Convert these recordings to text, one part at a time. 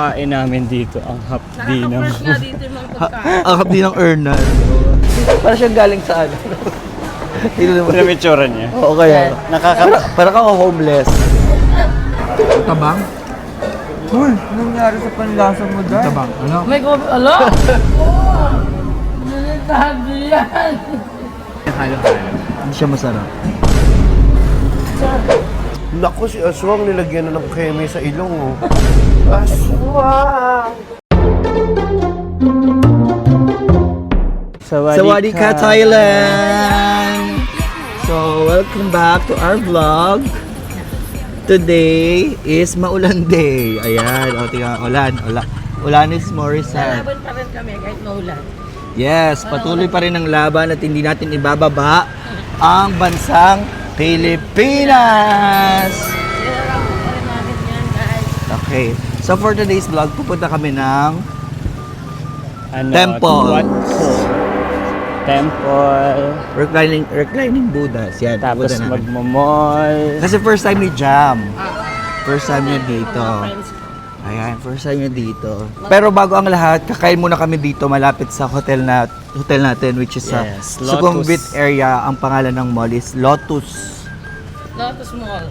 pagkain namin dito, ang hapdi ng... Nakaka-fresh nga dito yung mga pagkain. Ang hapdi ng Ernan. Para siyang galing sa ano. Dito naman. Ano yung itsura niya? Oo, kaya. Para kang homeless. Tabang? Uy, nangyari sa panlasa mo dahil? Tabang. Ano? May gobi, ala! Nilitahan yan! Halo-halo. Hindi siya masarap. Naku, si Aswang nilagyan na ng keme sa ilong, oh. Aswang! Sawadee ka, Thailand! So, welcome back to our vlog. Today is maulan day. Ayan, o tingnan, Ulanis Morissette. Lalaban pa rin kami kahit maulan. Yes, patuloy pa rin ang laban at hindi natin ibababa ang bansang Pilipinas! Sinarap pa rin natin yan, guys. Okay, so for today's vlog, pupunta kami ng Ano, Temple. What? Temple. reclining Buddhas. Yan, Tapos pupunta namin. magmamall. Kasi first time ni Jam. First time niya dito. Mga friends ko. Ayan, first time niya dito. Pero bago ang lahat, kakain muna kami dito malapit sa hotel natin which is sa Yes, Sukhumvit Lotus. area. Ang pangalan ng mall is Lotus. Lotus Mall.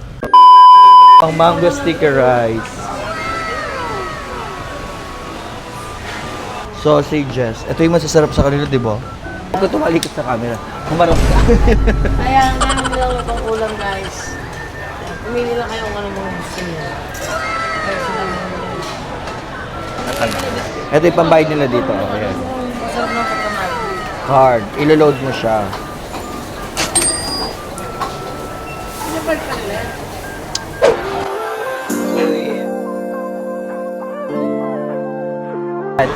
Pang mango sticky rice. Sausages. Ito yung masasarap sa kanila, di ba? Ito tumalikot sa camera. Humarap ka. Kaya meron lang itong ulam, guys. Pumili lang kayo kung ano mga gusto niyo. Kaya sila mga Ito yung pambayad nila dito. Ayan. masarap ng pagkamahal. Card. Ilo-load mo siya.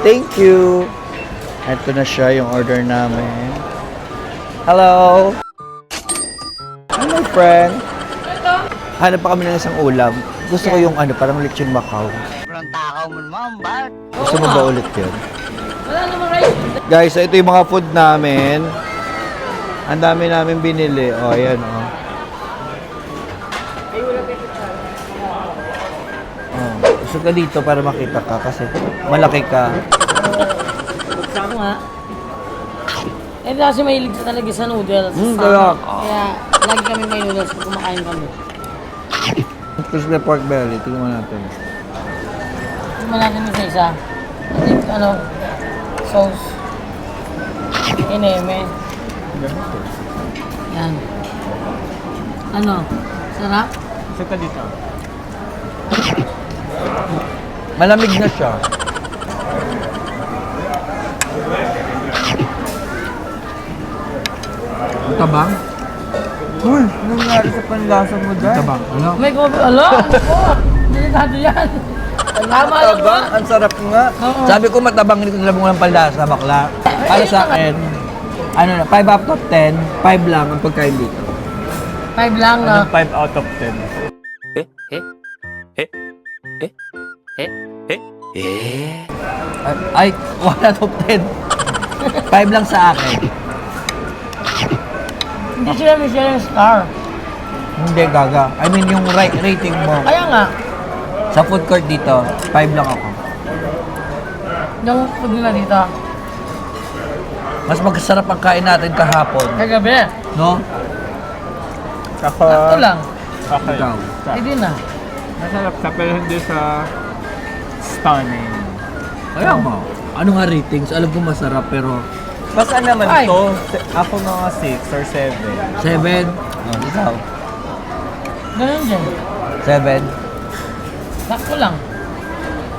Thank you. Ito na siya yung order namin. Hello. Hi, my friend. Hanap pa kami ng isang ulam. Gusto ko yung ano, parang lechon Macau. Gusto mo ba ulit yun? Wala namang rice. Guys, so ito yung mga food namin. Ang dami namin binili. O, ayan, o. Gusto ka dito para makita ka kasi malaki ka. Saan nga? Eh, kasi mahilig sa talaga sa noodles. Kaya. Kaya, lagi kami may noodles kung kumakain kami. Crispy pork belly. Tingnan mo natin. Tignan natin isa-isa. Ano, sauce. Ineme. Yan. Ano? Sarap? Saka dito. Malamig na siya. Tabang? Uy, nangyari sa panlasa mo dahil? Tabang. Ano? May gobi. Ala! Ano po? Delikado yan. Tama lang ba? Ang sarap nga. Oo. Sabi ko matabang dito nila mo ng palasa, bakla. Para sa akin, ano na, 5 out of 10, 5 lang ang pagkain dito. 5 lang na. Anong 5 out of 10? Ay, 1 out of 10. 5 lang sa akin. Hindi sila Michelin star. Hindi, gaga. I mean, yung rating mo. Kaya nga, Sa food court dito, 5 lang ako. yung food nila dito. Mas magkasarap ang kain natin kahapon. Kagabi. No? Ako, Sakto lang. okay. Ikaw. Hindi na. Masarap sa pero hindi sa stunning. Kaya mo. Ano nga ratings? Alam ko masarap pero Basta naman Ay. to, ako mga 6 or 7. 7. Oh, ikaw. Ganun din. 7. Sakto lang.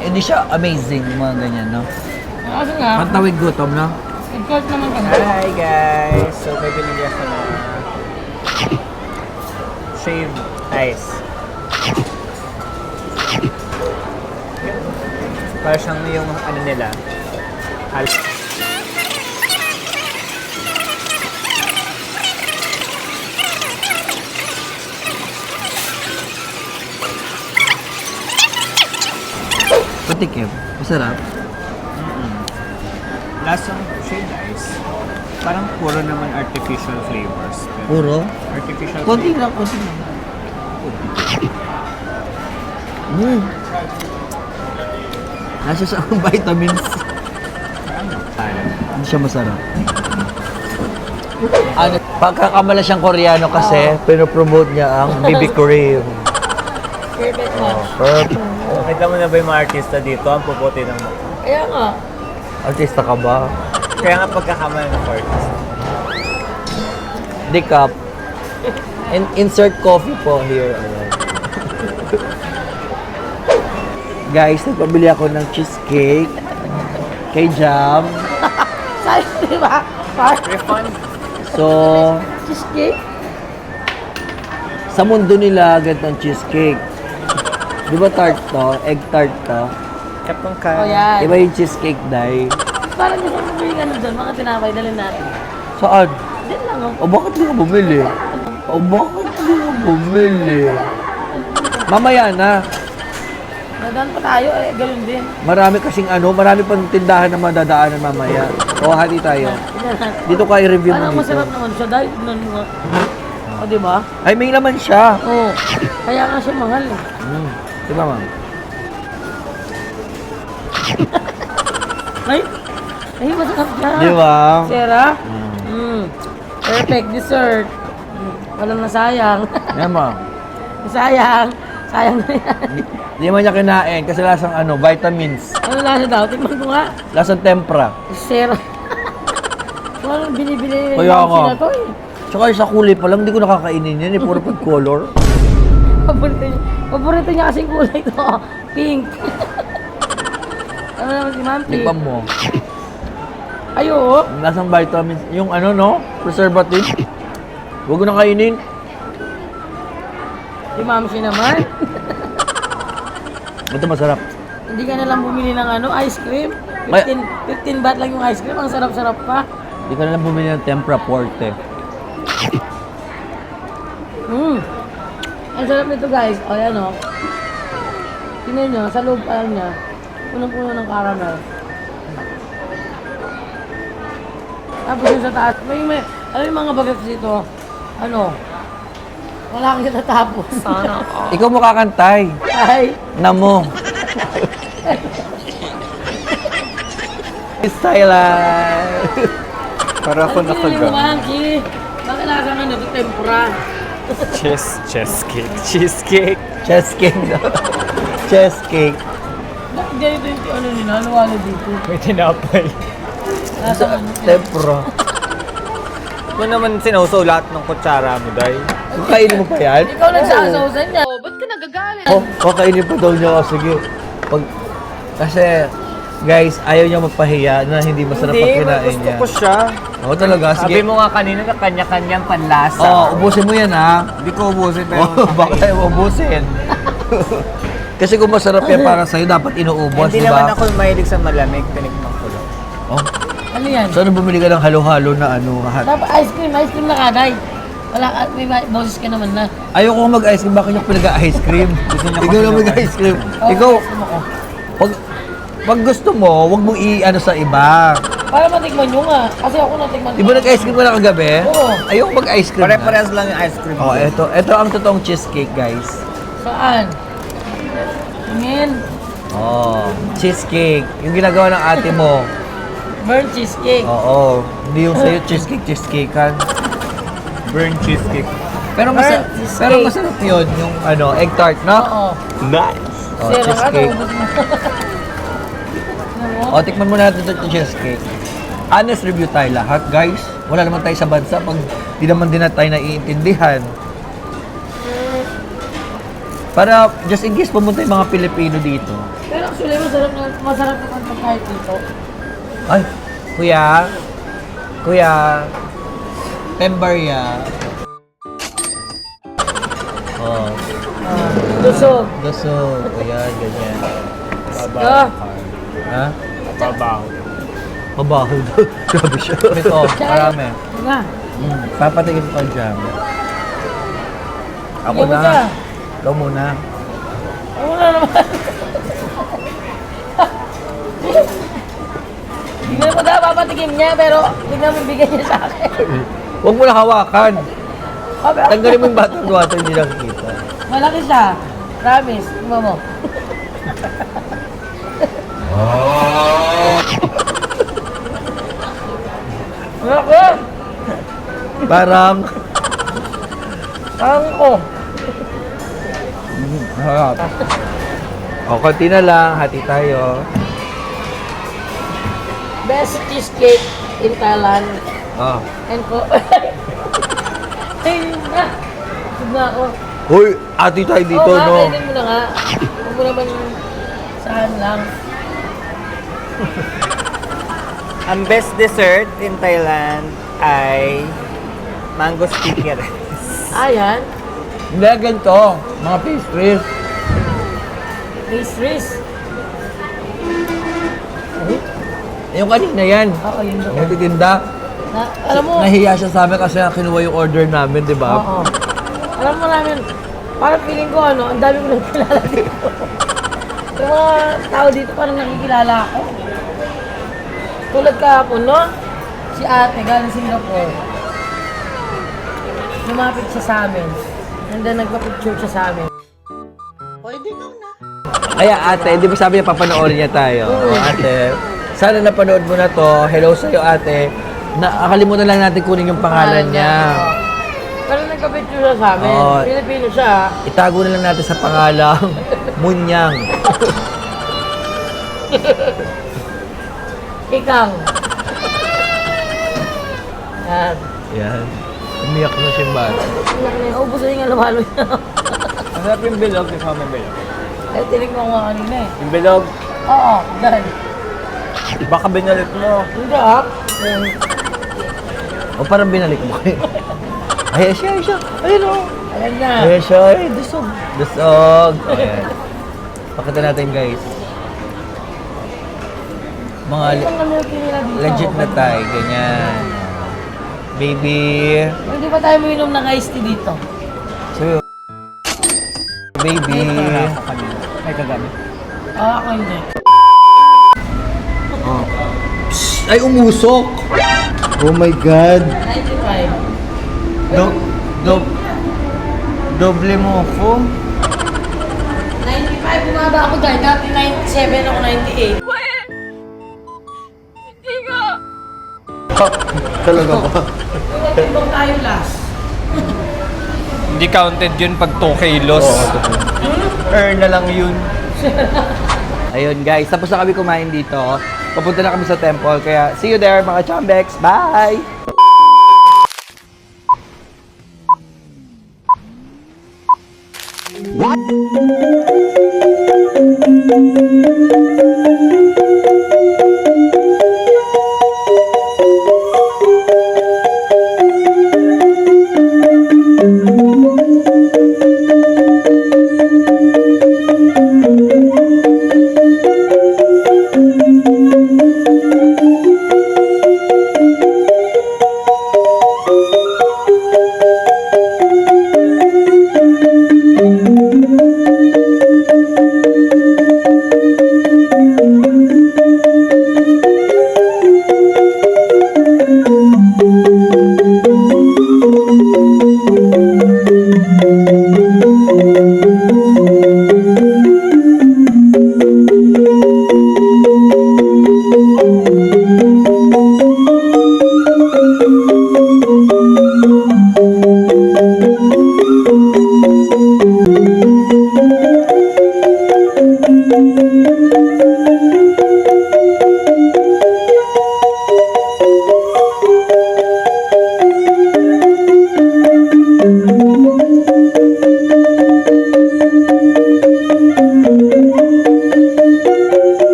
Hindi siya amazing, mga ganyan, no? Kasi nga, Pantawid gutom, no? good naman kami. Hi guys! So may binili ako na shaved ice. Para siyang yung ano nila. Patikim. Masarap. Lasang shaved ice. Parang puro naman artificial flavors. Pero Puro? artificial Konti flavors. lang, konti lang. Mm. Nasa siya ang vitamins. Hindi siya masarap. Ano, pagkakamala siyang Koreano kasi, pinopromote niya ang BB cream. Perfect match. Perfect. Nakita mo na ba yung mga artista dito? Ang puputi ng mukha. Kaya nga. Artista ka ba? Kaya nga pagkakamali ng artist. Decaf. And insert coffee po here. Ayan. Guys, nagpabili ako ng cheesecake kay Jam. Sayang, di ba? Refund? So, Cheesecake? sa mundo nila, ganito ang cheesecake. Di ba tart to? Egg tart to? Kapang O ka. yan. Iba yung cheesecake dye. Parang gusto ko bumili ka doon, mga tinapay, dalhin natin. Saan? Diyan lang oh. O bakit di ka bumili? O bakit di ka bumili? Mamaya na. Nadaan pa tayo, eh, ganun din. Marami kasing marami pang tindahan na madadaanan mamaya. O, hati tayo. Tignan natin. Dito ka i-review mo Parang dito. masarap naman siya dahil tignan mo nga. O, di ba? Ay, may laman siya. Oo. Kaya nga siya mahal eh. Diba, ma'am? Ay! Ay, masarap siya. Di ba? Sera? Perfect dessert. Walang nasayang. Yan, ma'am. Sayang. Sayang na yan. Hindi man niya kinain kasi lasang vitamins. Ano lasa daw? Tingnan ko nga. Lasang tempra. Sera. Parang binibili Kaya lang nga. sila to eh. Tsaka sa kulay pa lang, hindi ko nakakainin yan. Puro food color. Paborito niya kasing kulay to. Pink. Ano naman si Ma'am Pink? Tikman mo. Ay, oo. Lasang vitamins. Yung preservative. Huwag ko na kainin. Si Ma'am si naman. Ito masarap. Hindi ka na lang bumili ng ice cream. 15 baht lang yung ice cream. Ang sarap-sarap pa. Hindi ka na lang bumili ng tempra forte. Ang sarap nito guys. O yan o. Tingnan nyo, sa loob pa lang niya. Punong-puno ng caramel. Tapos yung sa taas, ano yung mga bagets dito? Wala kang natatapos. Sana. Ikaw mo kakantay. Ay, Namo. Styla. Para ako ano pinili mo, nakagang. Monkey? Bakit lasa nga nito tempura? Cheesecake. Cheesecake. Cheesecake. Cheesecake. Bakit ganito yung nila? Ano dito? May tinapay. Lasa ano? Tempura. Ito naman sinausaw lahat ng kutsara mo, day. Kakainin mo pa yan? Ikaw nagsasawsan niya. Oh, kakainin pa daw niya. Sige. Kasi, guys, ayaw niya magpahiya na hindi masarap pag kinain gusto niya. ko siya. Oo, talaga. Sabi Sige. mo nga kanina na kanya-kanyang panlasa. Ubusin mo yan, ha? Hindi ko ubusin, pero Baka ayaw ubusin. Kasi kung masarap yan para sa'yo, dapat inuubos, hindi di naman ba? ako mahilig sa malamig. Tinikman ko lang. Oh, Ano yan? sana bumili ka ng halo-halo na Dapat ice cream na kaday. Wala, may boses ka naman na. Ayoko mag-ice cream, bakit yung pinag-ice cream? Gusto niya Ikaw kasi na ng mag-ice cream. Oh, Ikaw, gusto mo ko. pag gusto mo, wag mong sa iba. Para matikman nyo nga. Kasi ako natikman Di ba nag-ice cream ka na kagabi? Oo. Ayoko mag-ice cream na. Pare-parehas lang yung ice cream. Oh, ito ang totoong cheesecake, guys. Saan? Tingin. Oh, cheesecake. Yung ginagawa ng ate mo. Burnt cheesecake. Oo. Hindi yung sa'yo cheesecake kan. Burnt cheesecake. Pero Burnt cheesecake. pero masarap yun, yung egg tart, no? Oo. Nice! Oh, Sira ka, cheesecake. naubos mo. Ano mo? O, tikman mo natin ito cheesecake. Honest review tayo lahat, guys. Wala naman tayo sa bansa pag di naman din na tayo naiintindihan. Para, just in case pumunta yung mga Pilipino dito. Pero actually, masarap na ang pagkain dito. Ay, kuya, Pembarya. Oh, Lusog. gusto. Ayan, ganyan. Ah, Ha? Babaw. Mabaho daw. Grabe siya. Ito, marami. nga. Papatigin ko dyan. Ako Bigyan mo na. siya. Ikaw muna. Ako na naman. Tignan mo daw, papatikim niya, pero tignan mo bigyan niya sa akin. Huwag mo na hawakan. Okay. Tanggalin mo yung batang water, hindi nakikita. Malaki siya. Promise. Tignan mo. Ako! Parang... Ang ko! Harap. O, konti na lang. Hati tayo. Best cheesecake in Thailand. Oh. And ko... Ayun na! Huwag na ako. Hoy, hati tayo dito, Oo nga, no? kainin mo na nga. Huwag mo naman saan lang. Ang best dessert in Thailand ay mango sticker. Ayan. Hindi, ganito. Mga pastries. Pastries. Yung kanina yan. Oo, yun doon. Yung titinda. Alam mo, Nahiya siya sa amin kasi kinuha yung order namin, di ba? oo. Alam mo namin, parang feeling ko ang dami ko nang kilala dito. Yung mga tao dito parang nakikilala ako. Tulad kahapon, no? Si ate, galing Singapore. Lumapit siya sa amin. And then nagpa-picture siya sa amin. Kaya ate, di ba sabi niya papanoorin niya tayo? O, ate, sana napanood mo na to. Hello sa'yo ate. Nakakalimutan lang natin kunin yung pangalan niya. Oo. Pero nagpa-picture siya sa amin. Oo. Pilipino siya. Itago na lang natin sa pangalang Munyang. Ikang. Yan. Yan. Umiyak na siyang bata. Ubus na yung alawalo niya. Masarap yung bilog, di ba may bilog? Eh, tinig mo nga kanina eh. Yung bilog, Oo, dahil. baka binalik mo. Hindi ah. O parang binalik mo kayo. Ay, siya. Ayun o. Ayan na. Ayan siya. Ay, dusog. Dusog. Ayan. Pakita natin guys. Mga Ito ang milk nila dito. legit na tayo. Ganyan. Baby. Hindi pa tayo uminom ng iced tea dito. So, baby. Nasa kanila. Ay, kagabi. Ako hindi. Oh. Psst, ay, umusok. Oh my God! 95. Doble mo ako. 95, bumaba ako dahil. Dati 97 ako 98. Talaga ba? Ibang tayo last. Hindi counted yun pag 2 kilos. Earn na lang yun. Ayun guys, tapos na kami kumain dito. Papunta na kami sa temple. Kaya see you there mga Chambex. Bye!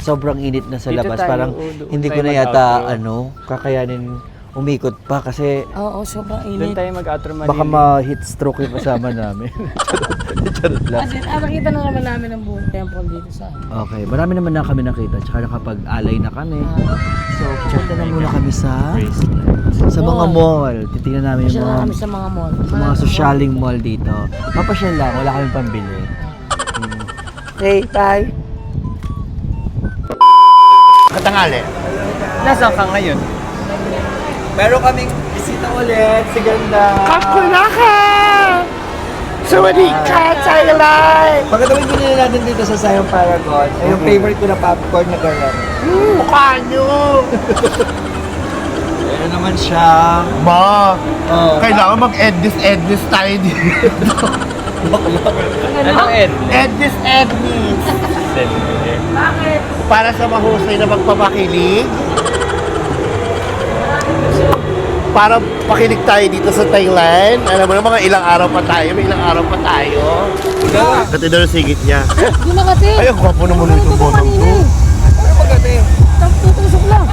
sobrang init na sa Dito labas. tayo, Parang doon hindi ko tayo na yata, mag-outro. kakayanin umikot pa kasi Oo, sobrang Doon init. tayo mag-outro baka ma-heat stroke yung kasama namin. Charot lang. Kasi nakita na naman namin ang buong temple dito sa Okay, marami naman na kami nakita. Tsaka nakapag-alay na kami. So, punta na muna kami sa mga mall. Titingnan namin yung Pasyal na mga, kami sa mga mall. sa mga socialing mall dito. Papasyal lang, wala kami pambili. Okay, bye! Katangali. Nasaan ka ngayon? Meron kaming bisita ulit, si Ganda. Kakulaka! Sawadika, Thailand! Pagkatawin binili natin dito sa Siam Paragon, ay yung favorite ko na popcorn na garam. Mukha nyo! Meron naman siyang... Ma, Oh, kailangan mag-ednis tayo dito. Anong Ed? Ednis. Bakit? Para sa mahusay na magpapakilig. Para pakilig tayo dito sa Thailand. Alam mo na mga ilang araw pa tayo. May ilang araw pa tayo. Kati daw ang sigit niya. Di na kasi. Ay, ang gwapo naman itong botong to. ano magaling? Tutusok lang.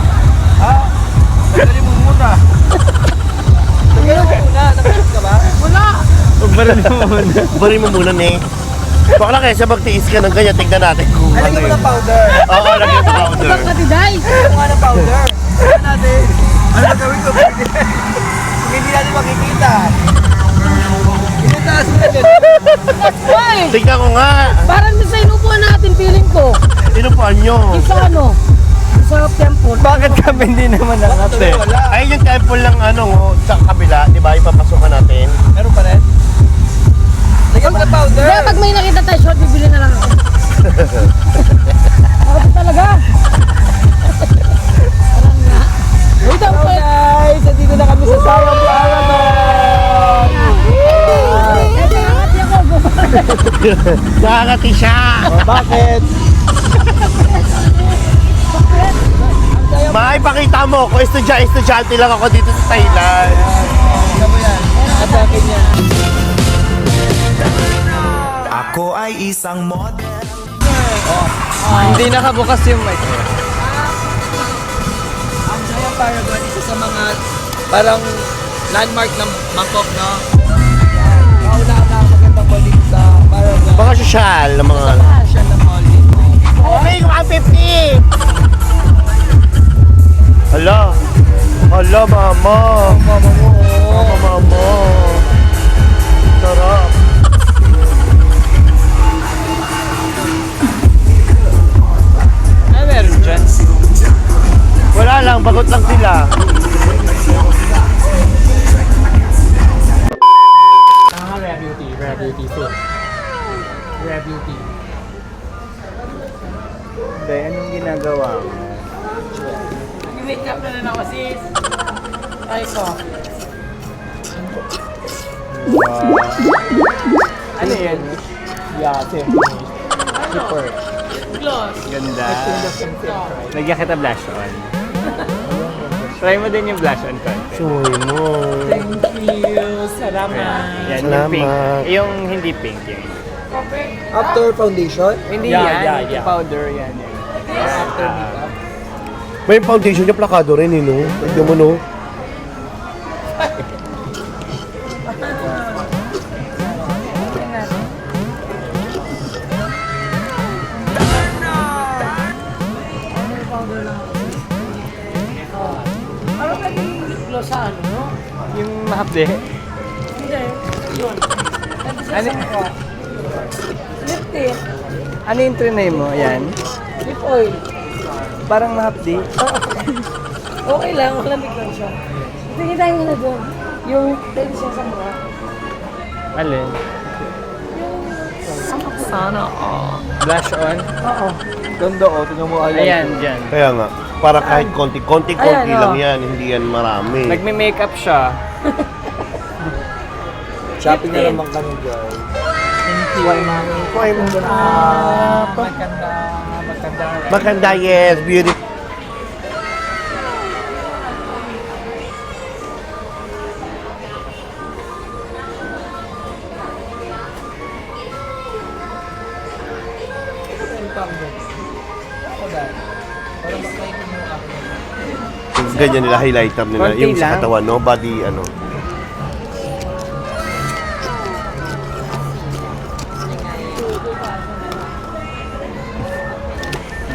Dali mo muna. Dali mo muna, nakasip ka ba? Wala. Bari mo muna, ne. Baka kaysa magtiis ka ng ganyan, tignan natin kung Lagyan mo ng powder. Oo, lagyan ng powder. Ibang katiday. Lagyan mo ng powder. Tignan natin. Ano gagawin ko? Kung hindi natin makikita. Initaas mo na dyan. Why? Tignan ko nga. Parang sa inupuan natin, feeling ko. Inupuan nyo. Yung sa ano? Sa temple. Bakit kami hindi naman nakate? Wala. Ay, yung temple lang ano, sa kabila, di ba? Ipapasukan natin. Meron pa rin? Lagyan mo ng powder. Kaya pag may nakita tayo short, bibili na lang ako. Ako talaga. Parang nga. Wait, Hello guys! Nandito na kami sa Siam Paragon! nakakati ako. Nakakati siya. Bakit? Maipakita mo ko, estudyante lang ako dito sa Thailand. Ano mo yan? At akin yan. Ako ay isang model. Hindi nakabukas yung mic. Ang Siam Paragon, isa sa mga parang landmark ng Bangkok, no? Kauna-una ang magandang mall dito sa Paragon. Mga sosyal na mga... Siya ng mall dito. Okay, 150! Hala. Hala, mama. Mama mo. Mama. Sarap. Ano meron dyan? Wala lang, bagot lang sila. Rare beauty food. Rare beauty. Hindi, anong ginagawa mo? Nag-wake up na rin ako, sis. Ay ko. Ano yan? Yeah, super. Gloss. Ganda. Lagyan kita blush on. Try mo din yung blush on konti. Suy mo. Thank you. Salamat. Yan, yung Salamat. pink. Yung hindi pink yun. After foundation? Hindi yan, yung powder yan. After makeup? May foundation niya plakado rin, eh, no? Tignan mo, no? Parang naging lip gloss sa ano, no? Yung mahapde. Hindi. Yun. Ano, Lip tint. ano yung trinay mo? Yan. Lip oil. Parang mahapdi. Okay lang, walang big lang siya. Tingin tayo na doon. Yung pwede siya sa mukha. Alin? Sana all. Blush on? Oo. Ganda oh, tingnan mo alay. Ayan, dyan. Kaya nga, para kahit konti Ayan, lang oh. yan, hindi yan marami. Nagme-makeup siya. Shopping na naman kami guys. Kuhay mo ba? Maganda. Maganda, yes. Beautiful. ganyan nila, highlighter nila. Konti Yung sa lang. katawan, no? Body, ano.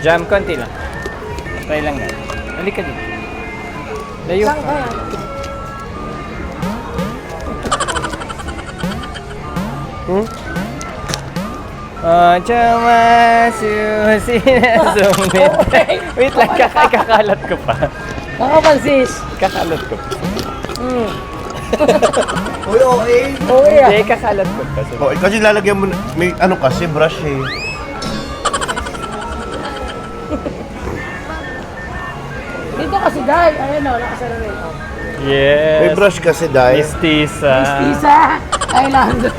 Jam, konti lang. Try lang natin. Halika dito. Layo Saan ka. kaya? Chama sinasumit. Wait lang, kakalat ko pa. Nakapansis. Kakalat ko pa. Uy, okay. Okay ah. Hindi, kakalat ko pa. Oh, kasi lalagyan mo, may ano kasi, brush eh. Dito kasi dahil, ayun o, nakasara rin. Oh. Yes. May brush kasi, dahil. Mistisa. Isa, Highlander.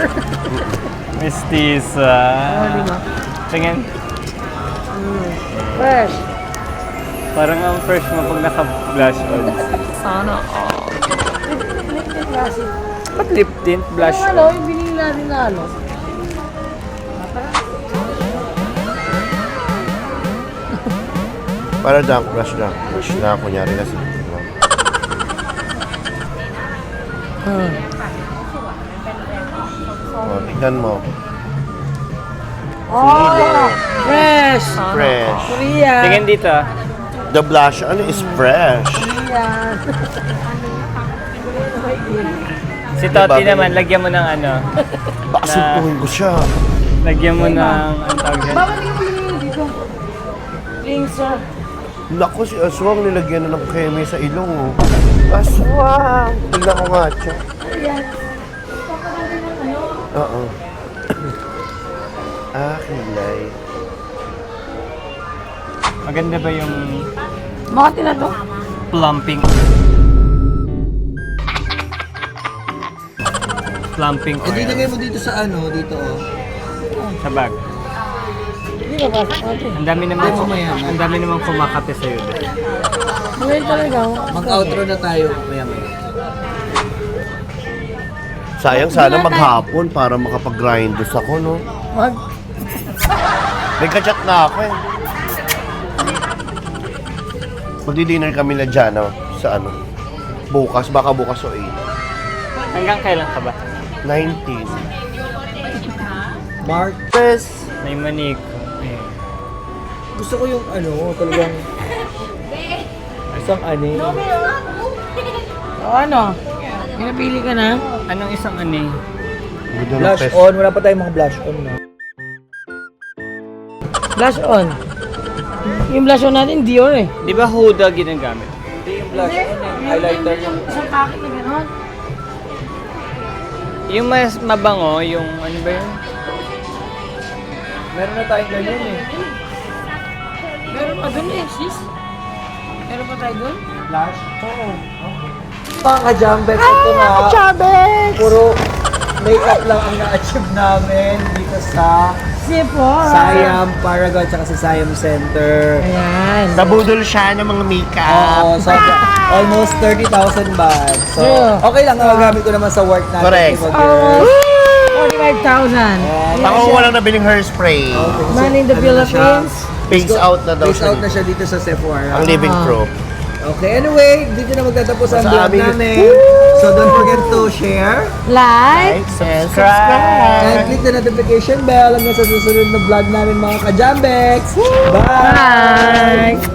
Mistisa. Oh, di ba? Tingin. Fresh. Parang ang fresh mo pag naka-blush on. Sana all. Lipstick kasi. Ba't lip tint? Blush Yung ano, on. yung binili natin na ano. Para dunk brush lang. Brush na, kunyari kasi. Oh, tignan mo. Oh, fresh. Fresh. Korea. Tingin dito. ah. The blush, ano, is fresh. Korea. Si Diba, Toti may- naman, lagyan mo ng ano. Pasimpuhin ko siya. Lagyan mo ng, ang tawag dyan? Bakit hindi ko binili dito? Cleanser. Naku, si Aswang nilagyan na ng keme sa ilong. Oh. Aswang! Tignan ko nga, siya. Ayan. Papakalagay ng ano. Oo. Kilay. Maganda ba yung Makati na to. plumping? Plumping Eh, di oil lagay mo dito sa ano, dito oh. sa bag. Hindi ka pasok natin. Ang dami naman, Mamaya. ang dami naman kumakape sa'yo. Ngayon talaga. Mag-outro na tayo maya-maya. Sayang sana maghapon para makapag-grindos ako, no? Mag. May kachat na ako eh. Magdi-dinner kami na dyan, no? Sa ano? Bukas, baka bukas o 8. Hanggang kailan ka ba? 19. Mark, Yes. May manik. Ayan. gusto ko yung ano, talagang isang ani. O ano? May napili ka na? Anong isang ani? Ganda ng Blush pes. on, wala pa tayong mga blush on na. Blush on. Yung blush on natin, Dior eh. Di ba Huda ginagamit? Hindi yung blush on, yung highlighter yung... Isang packet na gano'n. Yung mas mabango, yung ano ba yun? Meron na tayong ganyan eh. Meron pa dun eh, sis. Meron pa tayo dun? Blush? Oo. Mga ka-jambek, ito na. Puro makeup lang ang na-achieve namin dito sa Sephora. Siam Paragon tsaka sa Siam Center. Ayan. Nabudol siya ng mga makeup. Oo, so almost 30,000 baht. So, Yeah. okay lang na magamit ko naman sa work natin. Correct. Diba, girls? 45,000. Ako walang nabiling hairspray. Man in the Ano na siya? Philippines. Phase out na daw Phase siya. out na siya dito sa Sephora. Ang living proof. Okay, anyway, dito na magtatapos ang Sa vlog aming- namin. So don't forget to share Like. Subscribe! and click the notification bell hanggang sa susunod na vlog namin mga ka-Jambex. Bye! Bye.